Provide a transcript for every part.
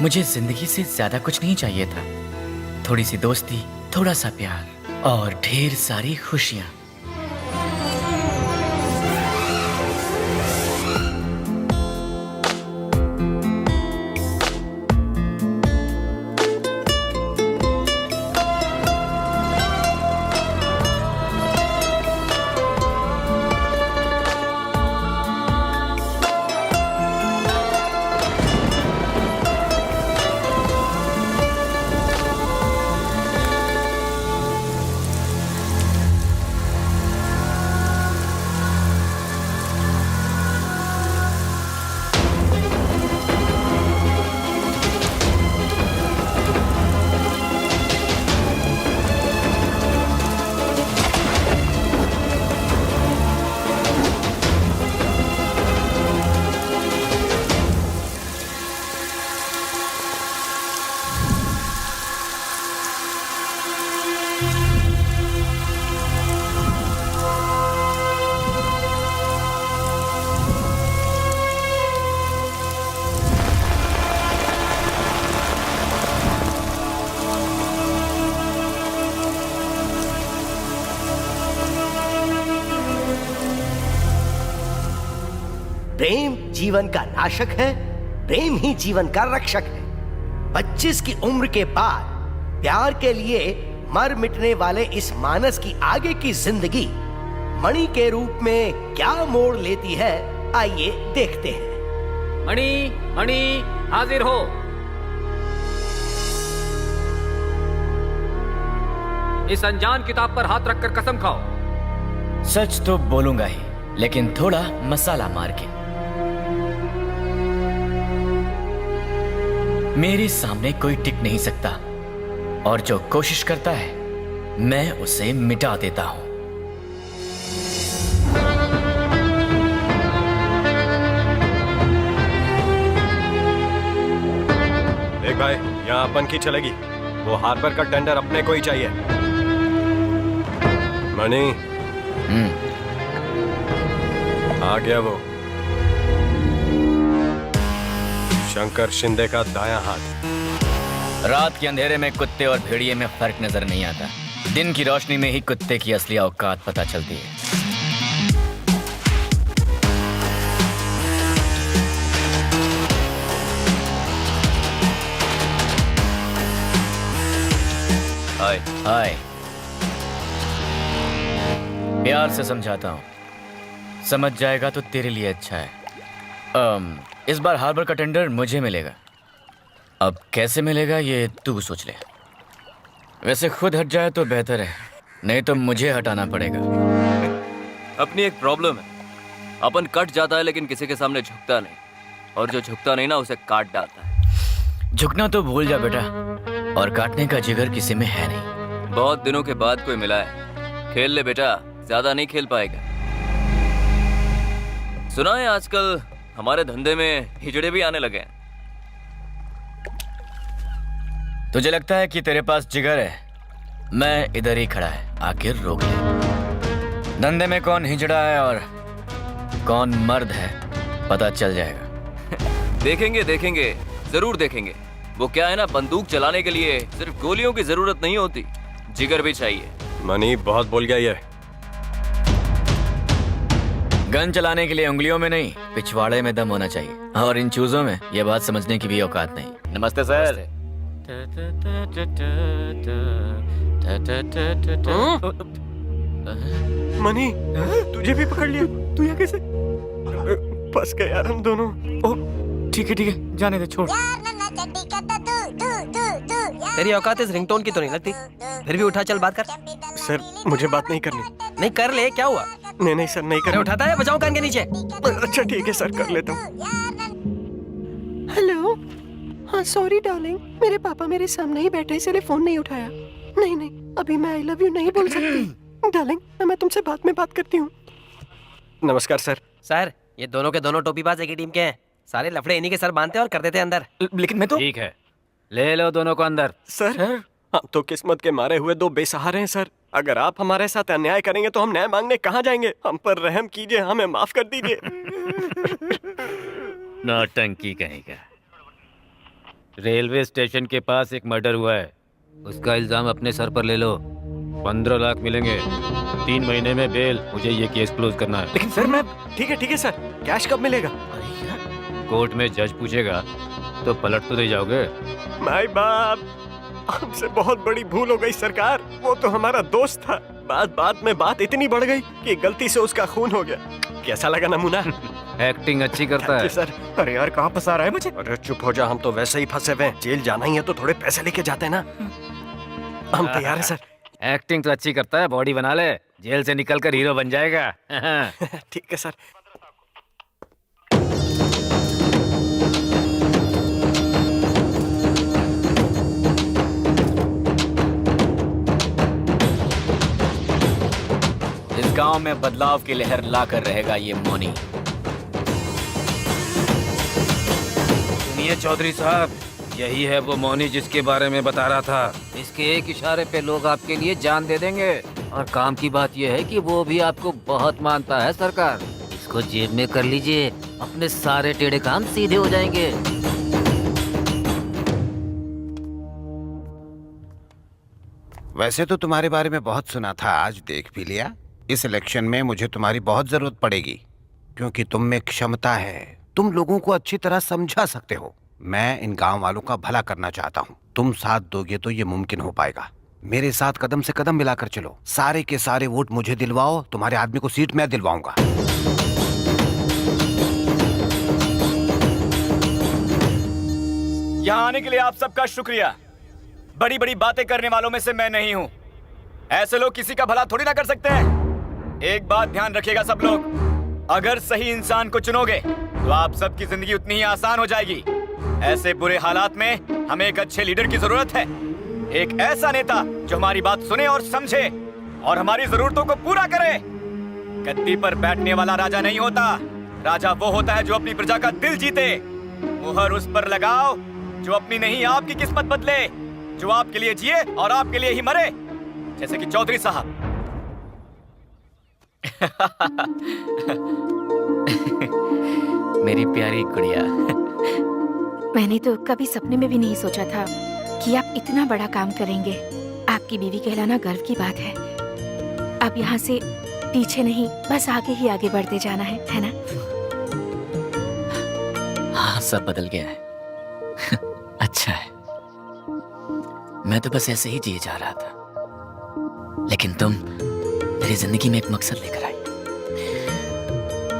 मुझे जिंदगी से ज्यादा कुछ नहीं चाहिए था। थोड़ी सी दोस्ती, थोड़ा सा प्यार और ढेर सारी खुशियां। प्रेम जीवन का नाशक है, प्रेम ही जीवन का रक्षक है। 25 की उम्र के बाद प्यार के लिए मर मिटने वाले इस मानस की आगे की जिंदगी मणि के रूप में क्या मोड़ लेती है, आइए देखते हैं। मणि, मणि हाजिर हो। इस अनजान किताब पर हाथ रखकर कसम खाओ। सच तो बोलूंगा ही, लेकिन थोड़ा मसाला मार के। मेरे सामने कोई टिक नहीं सकता, और जो कोशिश करता है मैं उसे मिटा देता हूं। देख भाई, यहाँ अपन की चलेगी। वो हार्बर का टेंडर अपने को ही चाहिए। मणि, आ गया वो शंकर शिंदे का दायां हाथ। रात के अंधेरे में कुत्ते और भेड़िए में फर्क नजर नहीं आता। दिन की रोशनी में ही कुत्ते की असली औकात पता चलती है। हाय हाय, प्यार से समझाता हूं, समझ जाएगा तो तेरे लिए अच्छा है। इस बार हार्बर का टेंडर मुझे मिलेगा। अब कैसे मिलेगा ये तू सोच ले। वैसे खुद हट जाए तो बेहतर है, नहीं तो मुझे हटाना पड़ेगा। अपनी एक प्रॉब्लम है, अपन कट जाता है लेकिन किसी के सामने झुकता नहीं, और जो झुकता नहीं ना उसे काट डालता है। झुकना तो भूल जा बेटा, और काटने का जिगर किसी में है नहीं। बहुत दिनों के बाद कोई मिला है, खेल ले बेटा, ज्यादा नहीं खेल पाएगा। सुना है आजकल हमारे धंधे में हिजड़े भी आने लगे हैं। तुझे लगता है कि तेरे पास जिगर है? मैं इधर ही खड़ा है, आखिर रोक ले। धंधे में कौन हिजड़ा है और कौन मर्द है पता चल जाएगा। देखेंगे देखेंगे, जरूर देखेंगे। वो क्या है ना, बंदूक चलाने के लिए सिर्फ गोलियों की जरूरत नहीं होती, जिगर भी चाहिए। मणि बहुत बोल गया ये। गन चलाने के लिए उंगलियों में नहीं, पिछवाड़े में दम होना चाहिए, और इन चूजों में ये बात समझने की भी औकात नहीं। नमस्ते सर। मणि, तुझे भी पकड़ लिया। तू यहाँ कैसे? फंस गए यार हम दोनों। ठीक है, जाने दे, छोड़। तेरी औकात इस रिंगटोन की तो नहीं लगती, फिर भी उठा, चल बात कर। सर, मुझे बात नहीं करनी। नहीं कर ले, क्या हुआ? नहीं सर, नहीं करनी। उठाता है, बजाऊं कान के नीचे। अच्छा ठीक है सर, कर लेता हूँ। हेलो, हाँ सॉरी डार्लिंग, मेरे पापा मेरे सामने ही बैठे इसलिए फोन नहीं उठाया। नहीं, अभी मैं आई लव यू नहीं बोल सकती। डार्लिंग, मैं तुमसे बाद में बात करती हूँ। नमस्कार सर। सर, ये दोनों के दोनों टोपीबाज एक ही टीम के हैं। सारे लफड़े इन्हीं के सर बांधते हैं और कर देते हैं अंदर। लेकिन मैं तो ठीक है, ले लो दोनों को अंदर। सर, हम तो किस्मत के मारे हुए दो बेसहारे हैं सर। अगर आप हमारे साथ अन्याय करेंगे तो हम न्याय मांगने कहाँ जाएंगे? हम पर रहम कीजिए, हमें माफ कर दीजिए। नौटंकी कहेगा। रेलवे स्टेशन के पास एक मर्डर हुआ है, उसका इल्जाम अपने सर पर ले लो। 15 लाख मिलेंगे, 3 महीने में बेल। मुझे ये केस क्लोज करना है। लेकिन सर मैं ठीक है सर, कैश कब मिलेगा? कोर्ट में जज पूछेगा तो पलट तो दे जाओगे। माय बाप, हमसे बहुत बड़ी भूल हो गई सरकार। वो तो हमारा दोस्त था, बात में बात इतनी बढ़ गई कि गलती से उसका खून हो गया। कैसा लगा नमूना? एक्टिंग अच्छी करता है। सर, अरे यार कहाँ फंसा रहा है मुझे? अरे चुप हो जा, हम तो वैसे ही फंसे हुए हैं। जेल जाना ही है तो थोड़े पैसे लेके जाते हैं ना। हम तैयार हैं सर। एक्टिंग तो अच्छी करता है, बॉडी बना ले, जेल से निकलकर हीरो बन जाएगा। ठीक है सर। इस गांव में बदलाव की लहर लाकर रहेगा ये मौनी। सुनिए चौधरी साहब, यही है वो मौनी जिसके बारे में बता रहा था। इसके एक इशारे पे लोग आपके लिए जान दे देंगे। और काम की बात यह है कि वो भी आपको बहुत मानता है सरकार। इसको जेब में कर लीजिए, अपने सारे टेढ़े काम सीधे हो जाएंगे। वैसे तो तुम्हारे बारे में बहुत सुना था, आज देख भी लिया। इस इलेक्शन में मुझे तुम्हारी बहुत जरूरत पड़ेगी, क्योंकि तुम में क्षमता है। तुम लोगों को अच्छी तरह समझा सकते हो। मैं इन गांव वालों का भला करना चाहता हूँ। तुम साथ दोगे तो ये मुमकिन हो पाएगा। मेरे साथ कदम से कदम मिलाकर चलो। सारे के सारे वोट मुझे दिलवाओ, तुम्हारे आदमी को सीट मैं दिलवाऊंगा। यहाँ आने के लिए आप सबका शुक्रिया। बड़ी बड़ी बातें करने वालों में से मैं नहीं हूँ। ऐसे लोग किसी का भला थोड़ी ना कर सकते हैं। एक बात ध्यान रखिएगा सब लोग, अगर सही इंसान को चुनोगे तो आप सबकी जिंदगी उतनी ही आसान हो जाएगी। ऐसे बुरे हालात में हमें एक अच्छे लीडर की जरूरत है। एक ऐसा नेता जो हमारी बात सुने और समझे और हमारी जरूरतों को पूरा करे। गद्दी पर बैठने वाला राजा नहीं होता, राजा वो होता है जो अपनी प्रजा का दिल जीते। मुहर उस पर लगाओ जो अपनी नहीं आपकी किस्मत बदले, जो आपके लिए जिए और आपके लिए ही मरे, जैसे कि चौधरी साहब। मेरी प्यारी गुड़िया। मैंने तो कभी सपने में भी नहीं सोचा था कि आप इतना बड़ा काम करेंगे। आपकी बीवी कहलाना गर्व की बात है। अब यहाँ से पीछे नहीं, बस आगे ही आगे बढ़ते जाना है ना? हाँ, सब बदल गया है। अच्छा है। मैं तो बस ऐसे ही जिए जा रहा था, लेकिन तुम मेरी जिंदगी में एक मकसद लेकर आई।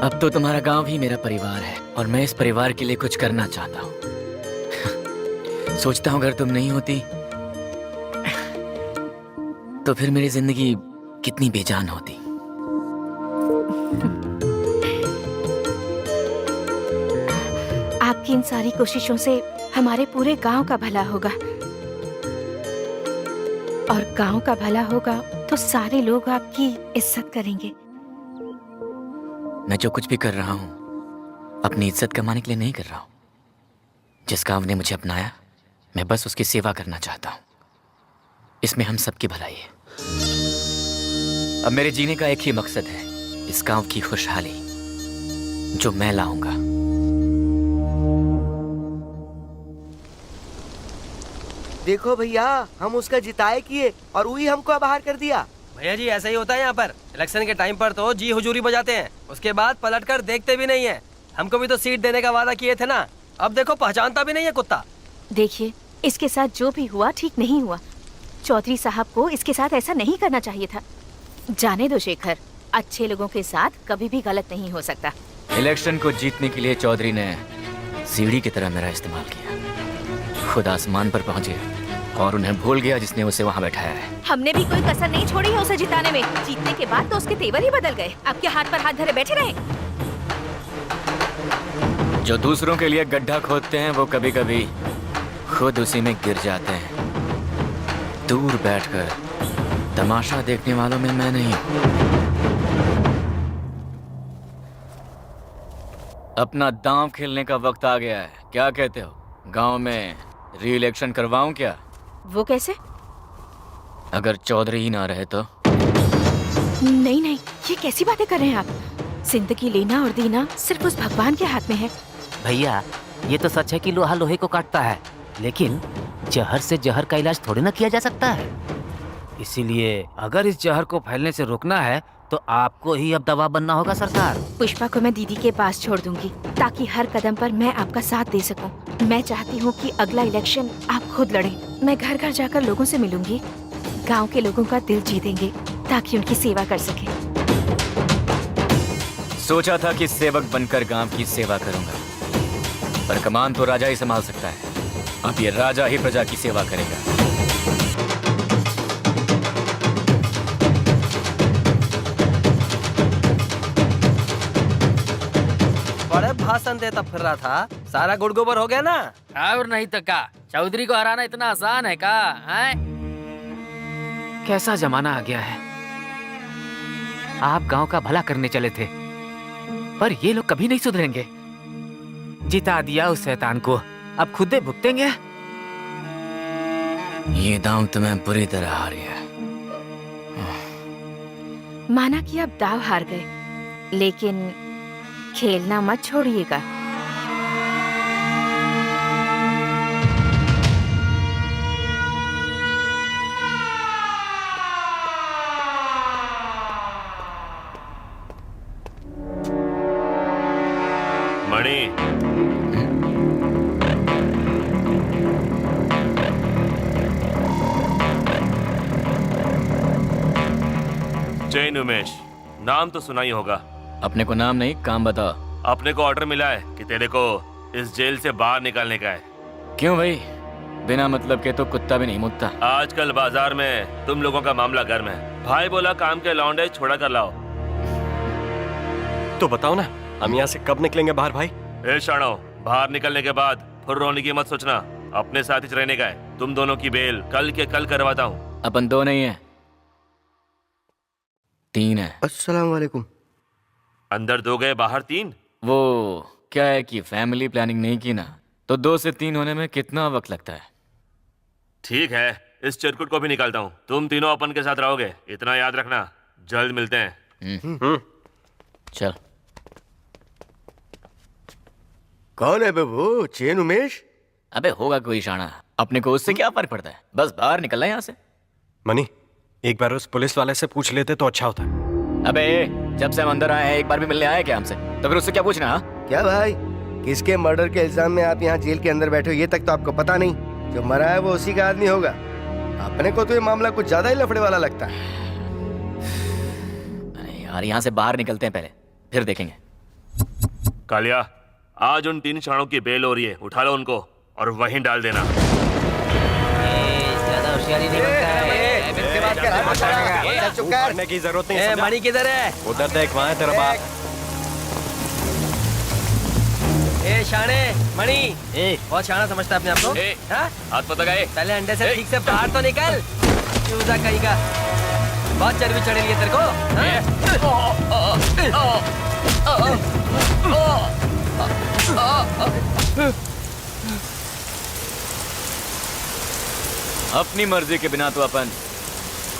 अब तो तुम्हारा गांव ही मेरा परिवार है और मैं इस परिवार के लिए कुछ करना चाहता हूँ। सोचता हूँ अगर तुम नहीं होती तो फिर मेरी जिंदगी कितनी बेजान होती। आपकी इन सारी कोशिशों से हमारे पूरे गांव का भला होगा, और गांव का भला होगा तो सारे लोग आपकी इज्जत करेंगे। मैं जो कुछ भी कर रहा हूँ अपनी इज्जत कमाने के लिए नहीं कर रहा हूँ। जिस गांव ने मुझे अपनाया, मैं बस उसकी सेवा करना चाहता हूँ। इसमें हम सबकी भलाई है। अब मेरे जीने का एक ही मकसद है, इस गांव की खुशहाली, जो मैं लाऊंगा। देखो भैया, हम उसका जिताए किए और वही हमको बाहर कर दिया। भैया जी ऐसा ही होता है यहाँ पर। इलेक्शन के टाइम पर तो जी हुजूरी बजाते हैं, उसके बाद पलटकर देखते भी नहीं है। हमको भी तो सीट देने का वादा किए थे ना, अब देखो पहचानता भी नहीं है कुत्ता। देखिए, इसके साथ जो भी हुआ ठीक नहीं हुआ। चौधरी साहब को इसके साथ ऐसा नहीं करना चाहिए था। जाने दो शेखर, अच्छे लोगों के साथ कभी भी गलत नहीं हो सकता। इलेक्शन को जीतने के लिए चौधरी ने सीढ़ी की तरह मेरा इस्तेमाल किया। खुद आसमान पर पहुंच गया और उन्हें भूल गया जिसने उसे वहां बैठाया है। हमने भी कोई कसर नहीं छोड़ी है उसे जिताने में। जीतने के बाद तो उसके तेवर ही बदल गए। अब क्या हाथ पर हाथ धरे बैठे रहे? जो दूसरों के लिए गड्ढा खोदते हैं वो कभी कभी खुद उसी में गिर जाते हैं। दूर बैठकर तमाशा देखने वालों में मैं नहीं हूं। अपना दांव खेलने का वक्त आ गया है। क्या कहते हो? गांव में री इलेक्शन करवाऊं क्या? वो कैसे? अगर चौधरी ही ना रहे तो? नहीं नहीं, ये कैसी बातें कर रहे हैं आप? जिंदगी लेना और देना सिर्फ उस भगवान के हाथ में है। भैया ये तो सच है कि लोहा लोहे को काटता है। लेकिन जहर से जहर का इलाज थोड़ी ना किया जा सकता है। इसीलिए अगर इस जहर को फैलने से रोकना है तो आपको ही अब दवा बनना होगा सरकार। पुष्पा को मैं दीदी के पास छोड़ दूंगी ताकि हर कदम पर मैं आपका साथ दे सकूं। मैं चाहती हूँ कि अगला इलेक्शन आप खुद लड़ें। मैं घर घर जाकर लोगों से मिलूंगी, गांव के लोगों का दिल जीतेंगे ताकि उनकी सेवा कर सके। सोचा था कि सेवक बनकर गांव की सेवा करूंगा, पर कमान तो राजा ही संभाल सकता है। अब ये राजा ही प्रजा की सेवा करेगा। बड़े भाषण देता फिर रहा था, सारा गुड़ गोबर हो गया ना। और नहीं तो क्या, चौधरी को हराना इतना आसान है का? कैसा जमाना आ गया है। आप गांव का भला करने चले थे, पर ये लोग कभी नहीं सुधरेंगे। जिता दिया उस शैतान को, अब खुदे भुगतेंगे। ये दांव तो मैं बुरी तरह हार गया। माना कि आप दाव हार गए, लेकिन खेलना मत छोड़िएगा। मणि, जैन उमेश, नाम तो सुना ही होगा। अपने को नाम नहीं, काम बताओ। अपने को ऑर्डर मिला है कि तेरे को इस जेल से बाहर निकालने का है। क्यों भाई, बिना मतलब के तो कुत्ता भी नहीं मुतता। आजकल बाजार में तुम लोगों का मामला गर्म है। भाई बोला काम के लौंडे छोड़ा कर लाओ। तो बताओ ना, हम यहाँ से कब निकलेंगे बाहर भाई? ए शाणो, बाहर निकलने के बाद फिर रोने की मत सोचना। अपने साथ ही रहने का है। तुम दोनों की बेल कल के कल करवाता हूँ। अपन 2 नहीं है, 3 है। अस्सलाम वालेकुम। अंदर 2 गए, बाहर 3। वो क्या है कि फैमिली प्लानिंग नहीं की ना, तो 2 से 3 होने में कितना वक्त लगता है। ठीक है, इस चिरकुट को भी निकालता हूँ। तुम तीनों अपन के साथ रहोगे, इतना याद रखना। जल्द मिलते हैं। चल। कौन है बाबू? चैन उमेश? अबे होगा कोई शाना, अपने को उससे क्या फर्क पड़ता है। बस बाहर निकलना है यहाँ से। मनी, एक बार उस पुलिस वाले से पूछ लेते तो अच्छा होता। अबे जब से हम अंदर आए हैं, एक बार भी मिलने आए क्या हमसे? तो फिर उससे क्या पूछना? हाँ? क्या भाई, किसके मर्डर के इल्जाम में आप यहाँ जेल के अंदर बैठे हो ये तक तो आपको पता नहीं। जो मरा है वो उसी का आदमी होगा। अपने को तो ये मामला कुछ ज्यादा ही लफड़े वाला लगता है। अरे यार, यहाँ से बाहर निकलते हैं पहले, फिर देखेंगे। कालिया, आज उन 3 शाणों की बेल हो रही है। उठा लो उनको और वहीं डाल देना। ज्यादा होशियारी नहीं बनता है। करने की जरूरत नहीं है। मणि किधर है? उधर देख, वहाँ है तेरा बाप। ए शाणे, मणि, बहुत शाना समझता है अपने आप को। हाँ? हाथ पता गए। पहले अंडे से ठीक से बाहर तो निकल। चूजा कहीं का, बहुत चर्बी चढ़ेगी है तेरे को। अपनी मर्जी के बिना तो अपन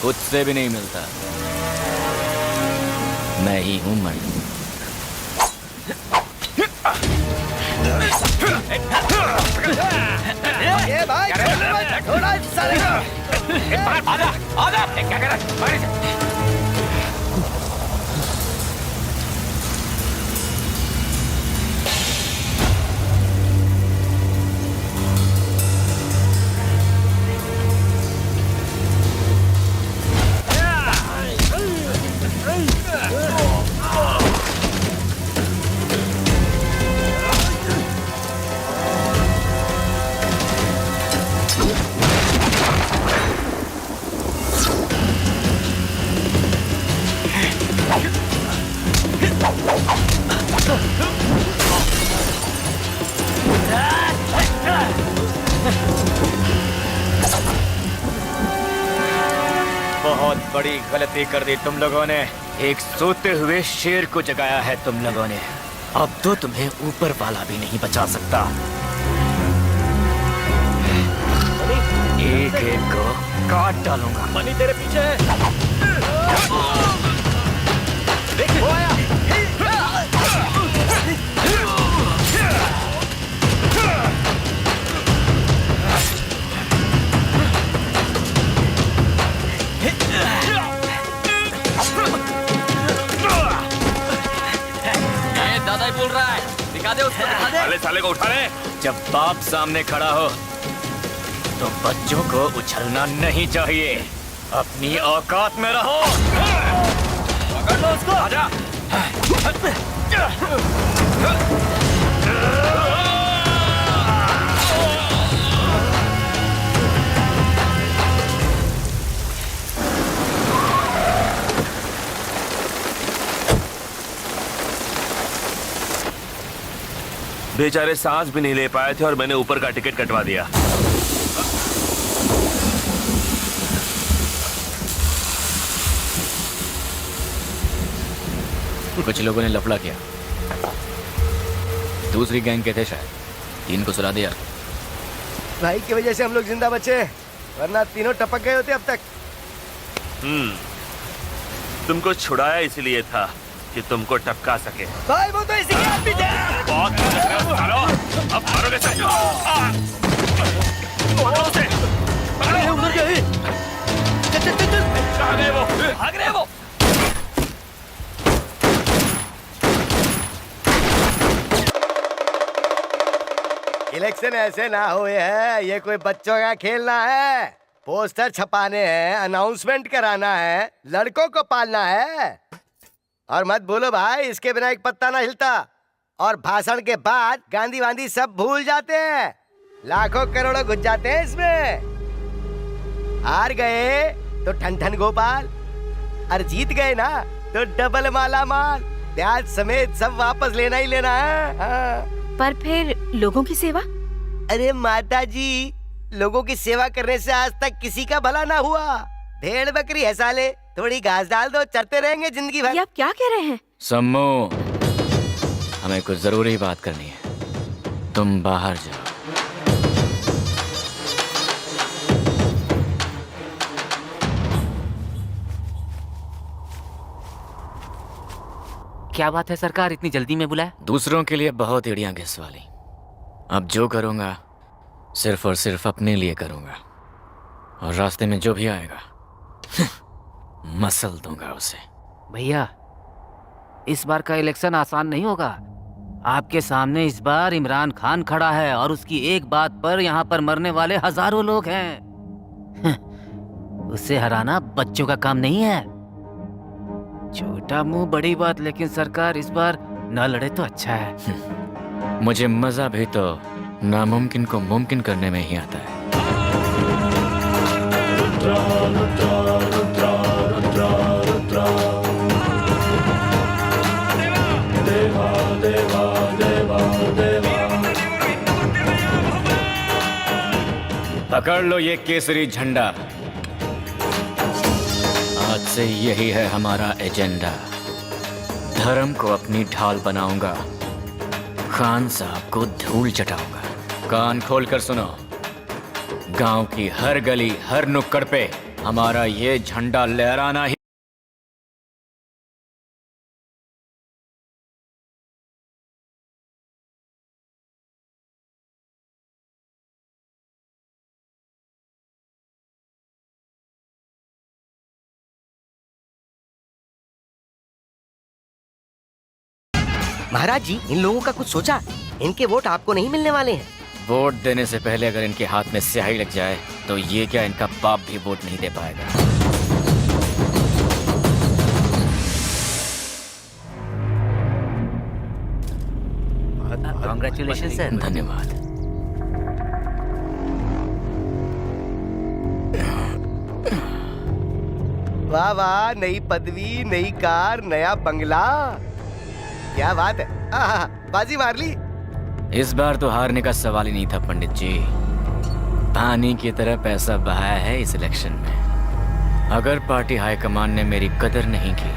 खुद से भी नहीं मिलता। मैं ही हूं मणि। ये भाई, थोड़ा साले का। क्या कर रहा है? बहुत बड़ी गलती कर दी तुम लोगों ने। एक सोते हुए शेर को जगाया है तुम लोगों ने। अब तो तुम्हें ऊपर वाला भी नहीं बचा सकता। एक एक को काट डालूंगा। मणि तेरे पीछे है। देख वो आया। दिखा दे उसको, दिखा दे। साले साले को उठा ले। जब बाप सामने खड़ा हो तो बच्चों को उछलना नहीं चाहिए। अपनी औकात में रहो। पकड़ लो उसको। आजा। बेचारे सांस भी नहीं ले पाए थे और मैंने ऊपर का टिकट कटवा दिया। कुछ लोगों ने लफड़ा किया, दूसरी गैंग के थे शायद, 3 को सुला दिया। भाई की वजह से हम लोग जिंदा बचे, वरना तीनों टपक गए होते अब तक। तुमको छुड़ाया इसलिए था कि तुमको टपका सके। भाई वो तो इसी के हाथ में थे। बहुत हेलो, अब मारोगे सब। पकड़ो उसे, पकड़ो। उधर गए। चल चल चल चल। कहाँ गए वो? भाग रहे हैं वो। इलेक्शन ऐसे ना हुए है, ये कोई बच्चों का खेलना है। पोस्टर छपाने हैं, अनाउंसमेंट कराना है, लड़कों को पालना है। और मत भूलो भाई, इसके बिना एक पत्ता ना हिलता। और भाषण के बाद गांधी वांधी सब भूल जाते हैं, लाखों करोड़ों घुस जाते हैं इसमें। हार गए तो ठन ठन गोपाल, और जीत गए ना तो डबल माला माल, ब्याज समेत सब वापस लेना ही लेना है। हाँ। पर फिर लोगों की सेवा? अरे माता जी, लोगों की सेवा करने से आज तक किसी का भला ना हुआ। भेड़ बकरी है साले, थोड़ी घास डाल दो, चरते रहेंगे जिंदगी भर। ये आप क्या कह रहे हैं? सम्मू, हमें कुछ जरूरी बात करनी है, तुम बाहर जाओ। क्या बात है सरकार, इतनी जल्दी में बुलाया? दूसरों के लिए बहुत एड़ियां घिसवा ली। अब जो करूंगा सिर्फ और सिर्फ अपने लिए करूंगा, और रास्ते में जो भी आएगा मसल दूंगा उसे। भैया, इस बार का इलेक्शन आसान नहीं होगा। आपके सामने इस बार इमरान खान खड़ा है और उसकी एक बात पर यहाँ पर मरने वाले हजारों लोग हैं। उसे हराना बच्चों का काम नहीं है। छोटा मुंह बड़ी बात, लेकिन सरकार इस बार न लड़े तो अच्छा है। मुझे मजा भी तो नामुमकिन को मुमकिन करने में ही आता है। पकड़ लो ये केसरी झंडा, आज से यही है हमारा एजेंडा। धर्म को अपनी ढाल बनाऊंगा, खान साहब को धूल चटाऊंगा। कान खोलकर सुनो, गांव की हर गली हर नुक्कड़ पे हमारा ये झंडा लहराना ही। महाराज जी, इन लोगों का कुछ सोचा? इनके वोट आपको नहीं मिलने वाले हैं। वोट देने से पहले अगर इनके हाथ में स्याही लग जाए तो ये क्या, इनका बाप भी वोट नहीं दे पाएगा। Congratulation sir. धन्यवाद। वाह वाह, नई पदवी, नई कार, नया बंगला, क्या बात है। आहा, बाजी मार ली। इस बार तो हारने का सवाल ही नहीं था पंडित जी। पानी की तरह पैसा बहाया है इस इलेक्शन में। अगर पार्टी हाईकमान ने मेरी कदर नहीं की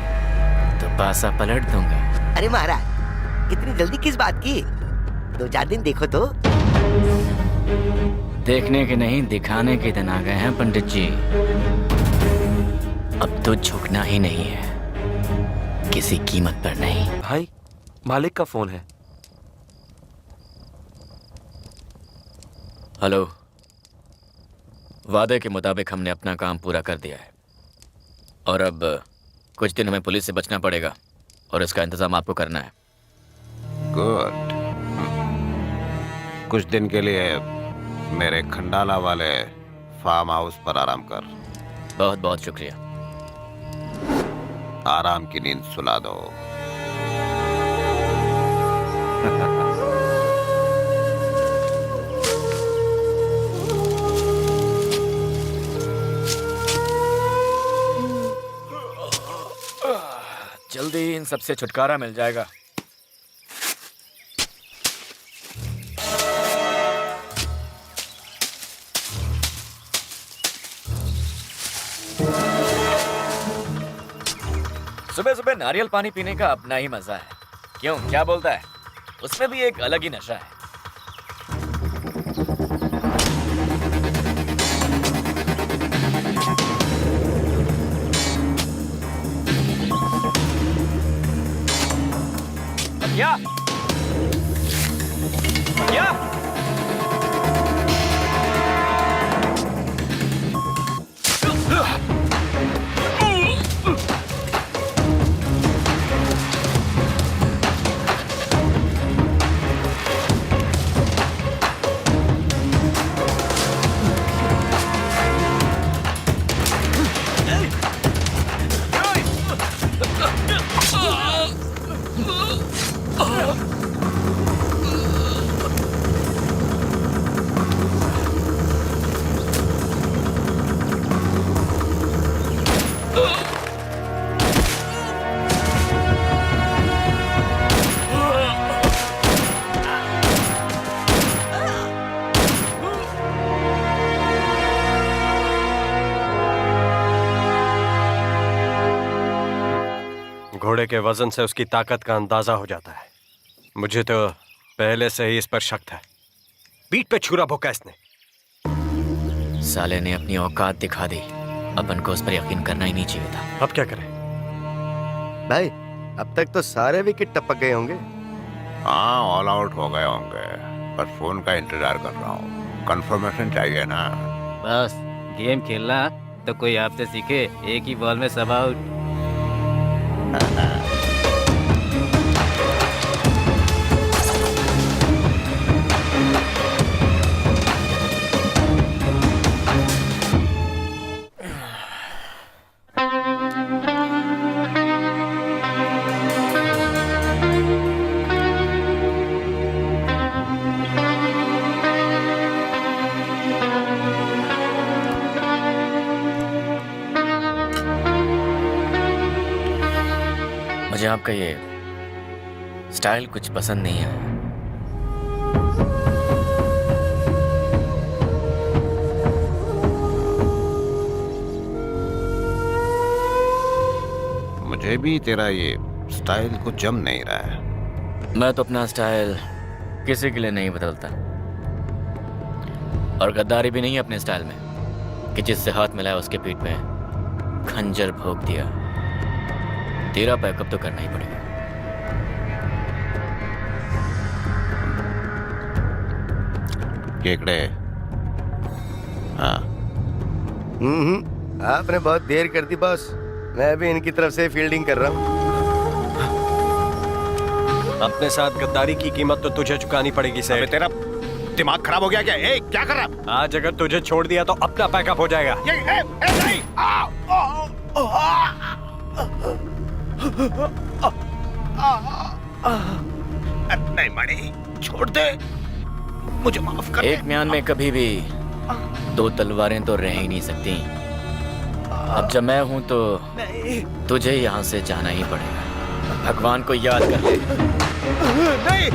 तो पासा पलट दूंगा। अरे महाराज, इतनी जल्दी किस बात की? 2-4 दिन देखो तो। देखने के नहीं, दिखाने के दिन आ गए हैं पंडित जी। अब तो झुकना ही नहीं है, किसी कीमत पर नहीं। भाई, मालिक का फोन है। हेलो, वादे के मुताबिक हमने अपना काम पूरा कर दिया है और अब कुछ दिन हमें पुलिस से बचना पड़ेगा और इसका इंतजाम आपको करना है। गुड। कुछ दिन के लिए मेरे खंडाला वाले फार्म हाउस पर आराम कर। बहुत बहुत शुक्रिया। आराम की नींद सुला दो। जल्दी इन सबसे छुटकारा मिल जाएगा। सुबह सुबह नारियल पानी पीने का अपना ही मजा है। क्यों, क्या बोलता है? उसमें भी एक अलग ही नशा है। क्या? क्या? घोड़े के वजन से उसकी ताकत का अंदाजा हो जाता है। मुझे तो पहले से ही इस पर शक था। पीठ पे छुरा भोंका इसने। साले ने अपनी औकात दिखा दी। अपन को उस पर यकीन करना ही नहीं चाहिए था। अब क्या करें? भाई अब तक तो सारे विकेट टपक गए होंगे। हाँ, ऑल आउट हो गए होंगे, पर फोन का इंतजार कर रहा हूँ। कंफर्मेशन चाहिए ना। बस गेम खेलना तो कोई आपसे सीखे। एक ही बॉल में सब आउट। मुझे आपका ये स्टाइल कुछ पसंद नहीं है। मुझे भी तेरा ये स्टाइल कुछ जम नहीं रहा है। मैं तो अपना स्टाइल किसी के लिए नहीं बदलता, और गद्दारी भी नहीं है अपने स्टाइल में कि जिससे हाथ मिलाया उसके पीठ पे खंजर भोंक दिया। तेरा पैकअप तो करना ही पड़ेगा। केकड़े। हाँ, आपने बहुत देर कर दी बॉस। मैं भी इनकी तरफ से फील्डिंग कर रहा हूँ। अपने साथ गद्दारी की कीमत तो तुझे चुकानी पड़ेगी अबे सेठ। तेरा दिमाग खराब हो गया क्या? ए, क्या कर रहा? आज अगर तुझे छोड़ दिया तो अपना पैकअप हो जाएगा। नहीं। नहीं मणि, छोड़ दे, मुझे माफ कर। एक म्यान में कभी भी दो तलवारें तो रह ही नहीं सकती। अब जब मैं हूं तो तुझे यहाँ से जाना ही पड़ेगा। भगवान को याद कर ले। नहीं।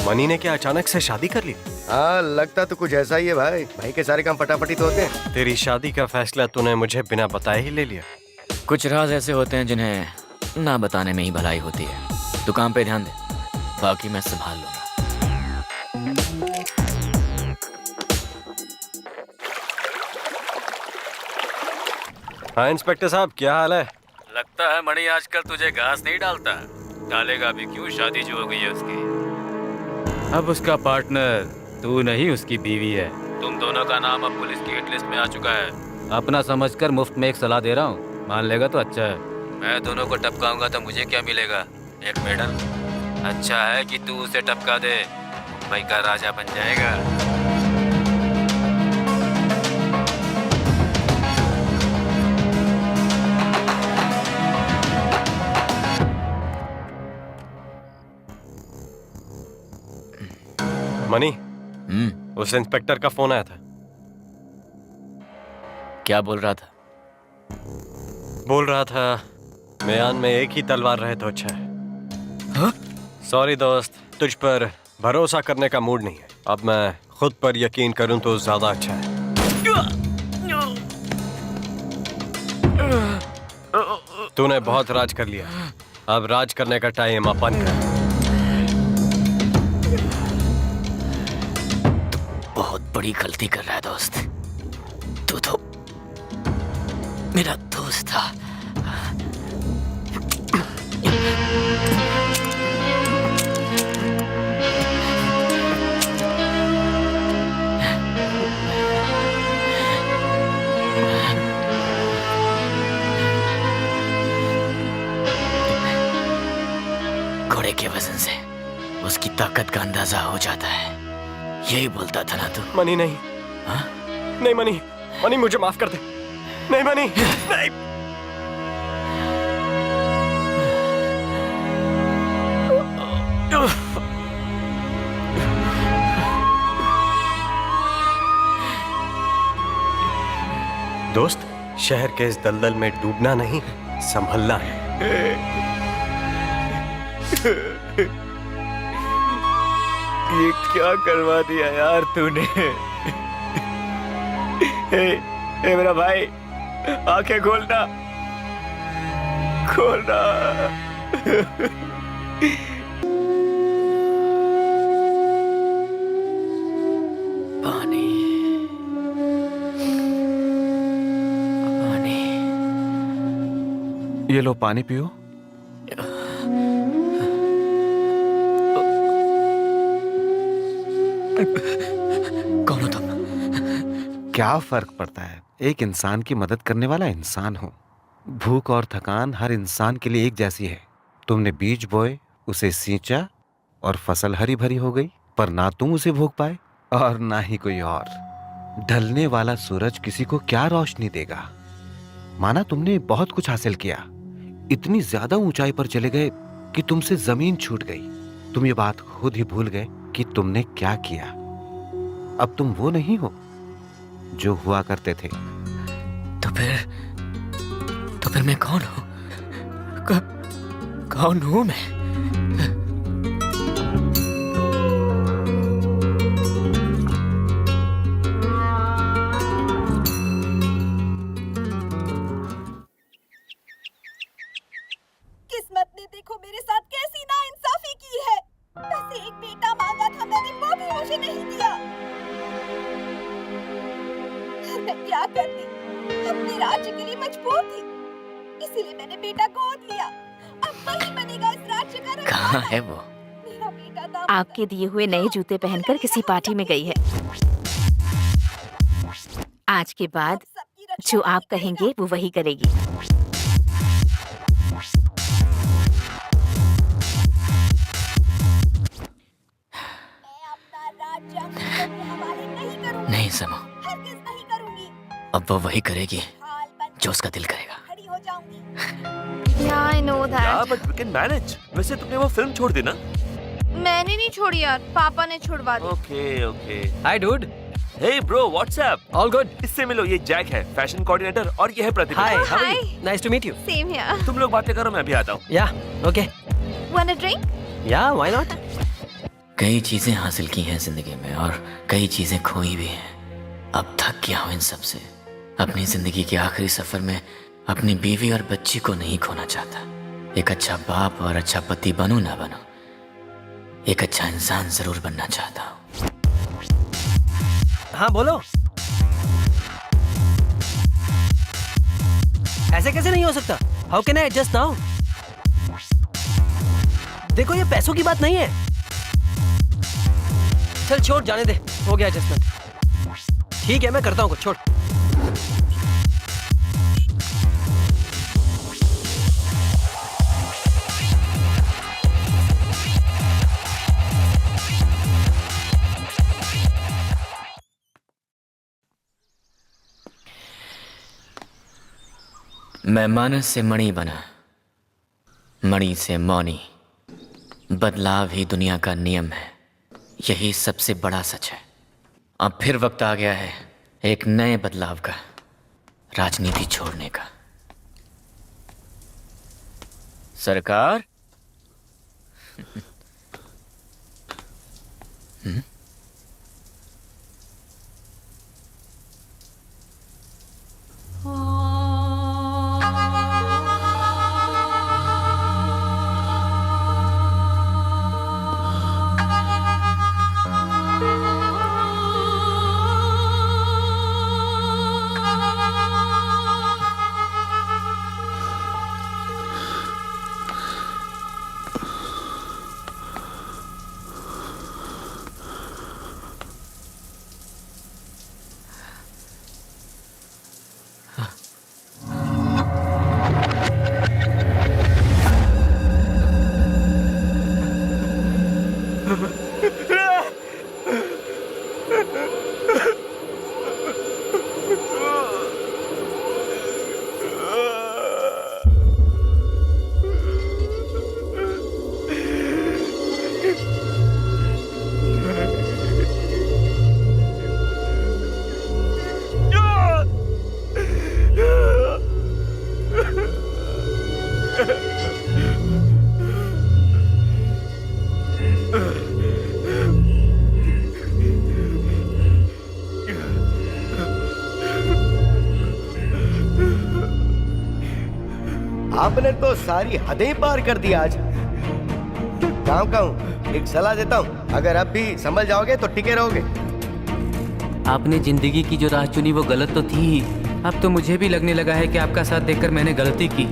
मनी ने क्या अचानक से शादी कर ली? हाँ, लगता तो कुछ ऐसा ही है भाई। भाई के सारे काम फटाफटी तो होते हैं। तेरी शादी का फैसला तूने मुझे बिना बताए ही ले लिया। कुछ राज ऐसे होते हैं जिन्हें ना बताने में ही भलाई होती है। तू काम पे ध्यान दे, बाकी मैं संभाल लूंगा। हाँ इंस्पेक्टर साहब, क्या हाल है? लगता है मणि आजकल तुझे घास नहीं डालता। डालेगा भी क्यों, शादी जो हो गई है उसकी। अब उसका पार्टनर तू नहीं, उसकी बीवी है। तुम दोनों का नाम अब पुलिस की हिट लिस्ट में आ चुका है। अपना समझकर मुफ्त में एक सलाह दे रहा हूँ, मान लेगा तो अच्छा है। मैं दोनों को टपकाऊंगा तो मुझे क्या मिलेगा? एक मेडल। अच्छा है कि तू उसे टपका दे, मुंबई का राजा बन जाएगा। मनी, उस इंस्पेक्टर का फोन आया था। क्या बोल रहा था? बोल रहा था म्यान में एक ही तलवार रहे तो अच्छा है। सॉरी दोस्त, तुझ पर भरोसा करने का मूड नहीं है। अब मैं खुद पर यकीन करूं तो ज्यादा अच्छा है। तूने बहुत राज कर लिया, अब राज करने का टाइम अपन का। बहुत बड़ी गलती कर रहा है दोस्त। तू तो मेरा दोस्त था। घोड़े के वजन से उसकी ताकत का अंदाजा हो जाता है, यही बोलता था ना तू? मनी नहीं। हाँ? नहीं मनी, मनी मुझे माफ कर दे। नहीं मनी, नहीं। दोस्त, शहर के इस दलदल में डूबना नहीं, संभलना है। ये क्या करवा दिया यार तूने? हे मेरा भाई, आंखें खोलना, खोलना। पानी, पानी। ये लो पानी पियो। कौन हो तुम? क्या फर्क पड़ता है, एक इंसान की मदद करने वाला इंसान हूं। भूख और थकान हर इंसान के लिए एक जैसी है। तुमने बीज बोए, उसे सींचा और फसल हरी भरी हो गई, पर ना तुम उसे भोग पाए और ना ही कोई और। ढलने वाला सूरज किसी को क्या रोशनी देगा? माना तुमने बहुत कुछ हासिल किया, इतनी ज्यादा ऊंचाई पर चले गए कि तुमसे जमीन छूट गई। तुम ये बात खुद ही भूल गए कि तुमने क्या किया। अब तुम वो नहीं हो जो हुआ करते थे। तो फिर मैं कौन हूँ? कौन हूँ मैं? किस्मत ने देखो मेरे साथ कैसी नाइंसाफी की है। वैसे एक बेटा मांगा था मैंने, वो भी मुझे नहीं दिया। मैं क्या करती, अपने राज्य के लिए मजबूर थी, इसीलिए मैंने बेटा गोद लिया। अब वही बनेगा इस राज्य का रखवाला। कहाँ है वो? मेरा बेटा दामाद आपके दिए हुए नए जूते पहनकर किसी पार्टी में गई है। आज के बाद सबकी रक्षा जो आप करेगा। कहेंगे वो वही करेगी। मैं अपना राज्य अंग्रेजों के हवाले नहीं करूंगी। नहीं समो, हरगिज़ नहीं करूंगी। अब वो वही करेगी हाल बन जो उसका दिल करेगा। खड़ी हो जाऊंगी। Yeah, I know that. Yeah, but we can manage. वैसे तुमने वो फिल्म छोड़ दी ना? मैंने नहीं छोड़ी यार, पापा ने छुड़वा दी। Okay, okay. Hi dude. Hey bro, what's up? All good. इससे मिलो, ये जैक है, फैशन कोऑर्डिनेटर, और ये है Pratibha. Hi, Oh, how are hi. You? Nice to meet you. Same here. तुम लोग बातें करो, मैं भी आता हूँ। या, ओके। Want a drink? या, व्हाई नॉट? कई चीजें हासिल की हैं जिंदगी में और कई चीजें खोई भी हैं। अब थक गया हूं इन सब से। अपनी जिंदगी के आखिरी सफर में अपनी बीवी और बच्ची को नहीं खोना चाहता। एक अच्छा बाप और अच्छा पति बनूं ना बनूं, एक अच्छा इंसान जरूर बनना चाहता हूं। हाँ बोलो। ऐसे कैसे नहीं हो सकता? How can I adjust now? देखो ये पैसों की बात नहीं है। चल छोड़, जाने दे, हो गया एडजस्टमेंट। ठीक है मैं करता हूँ कुछ, छोड़। मैं मानस से मणि बना, मणि से मौनी। बदलाव ही दुनिया का नियम है, यही सबसे बड़ा सच है। अब फिर वक्त आ गया है एक नए बदलाव का, राजनीति छोड़ने का। सरकार आपने तो सारी हदें पार कर दी आज। गाँव का हूँ, एक सलाह देता हूँ, अगर अब भी संभल जाओगे तो टिके रहोगे। आपने जिंदगी की जो राह चुनी वो गलत तो थी ही। अब तो मुझे भी लगने लगा है कि आपका साथ देखकर मैंने गलती की।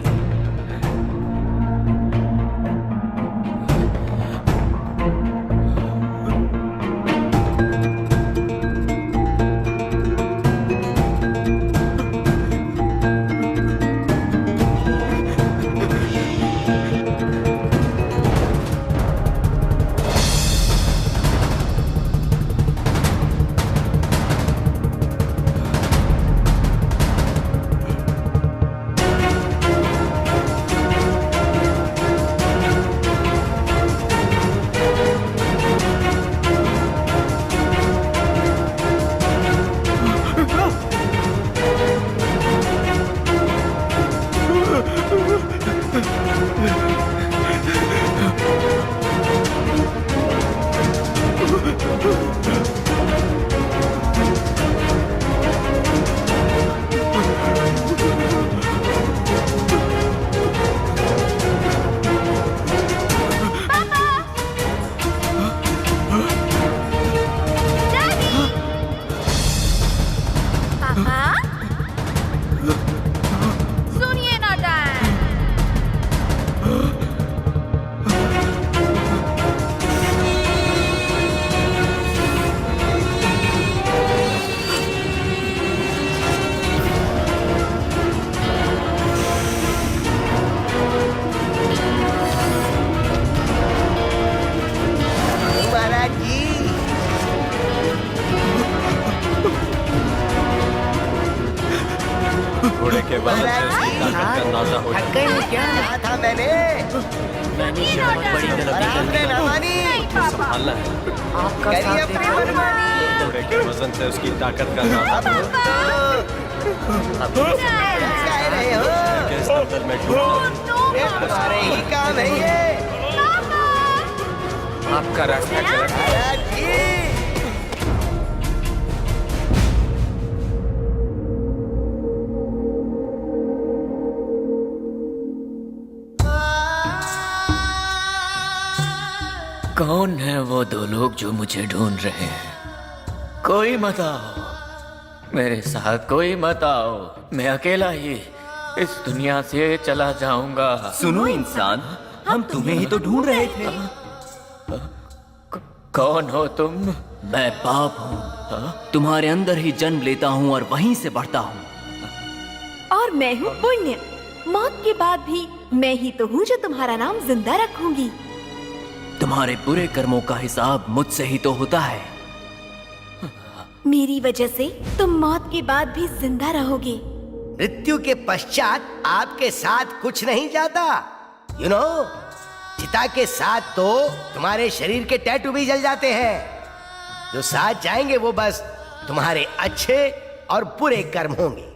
आपका रास्ता गलत है। कौन है वो दो लोग जो मुझे ढूंढ रहे हैं? कोई मत आओ मेरे साथ, कोई मत आओ। मैं अकेला ही इस दुनिया से चला जाऊंगा। सुनो इंसान, हम तुम्हें ही तो ढूंढ रहे थे। कौन हो तुम? मैं पाप हूँ, तुम्हारे अंदर ही जन्म लेता हूँ और वहीं से बढ़ता हूँ। और मैं हूँ पुण्य, मौत के बाद भी मैं ही तो हूँ जो तुम्हारा नाम जिंदा रखूंगी। तुम्हारे बुरे कर्मों का हिसाब मुझसे ही तो होता है। मेरी वजह से तुम मौत के बाद भी जिंदा रहोगे। मृत्यु के पश्चात आपके साथ कुछ नहीं जाता। यू नो, चिता के साथ तो तुम्हारे शरीर के टैटू भी जल जाते हैं। जो साथ जाएंगे वो बस तुम्हारे अच्छे और बुरे कर्म होंगे।